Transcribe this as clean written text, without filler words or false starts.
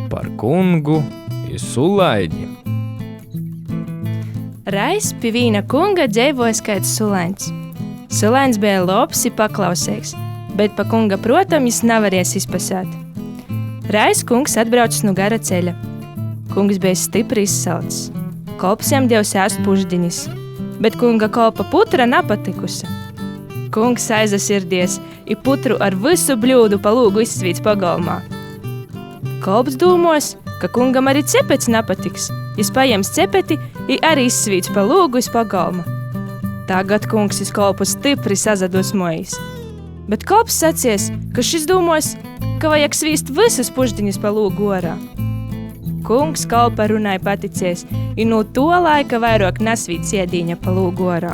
Par kungu i sulaini. Reiz pie vīna kunga dzeivojas kāds sulains. Sulains bija labs i paklausīgs, bet pa kunga protam jis nevarēs izpasāt. Reiz kungs atbraucis no gara ceļa. Kungs bija stipri izsalcis. Kolps jam devs ēst puždiņas, bet kunga kolpa putra napatikusi. Kungs aizasirdies i putru ar visu bļūdu pa lūgu izsvīts pagalmā. Kolps dūmos, ka kungam arī cepets napatiks. Jis pajems cepeti i arī izsvīts pa lūgu iz pagalma. Tagad kungs iz kolpu stipri sazadusmojis. Bet kolps sacies, ka šis dūmos, ka vajag svīst visas puždiņas pa lūgu orā. Kungs kolpa runai paticies i no to laika vairāk nasvīt siedīņa pa lūgu orā.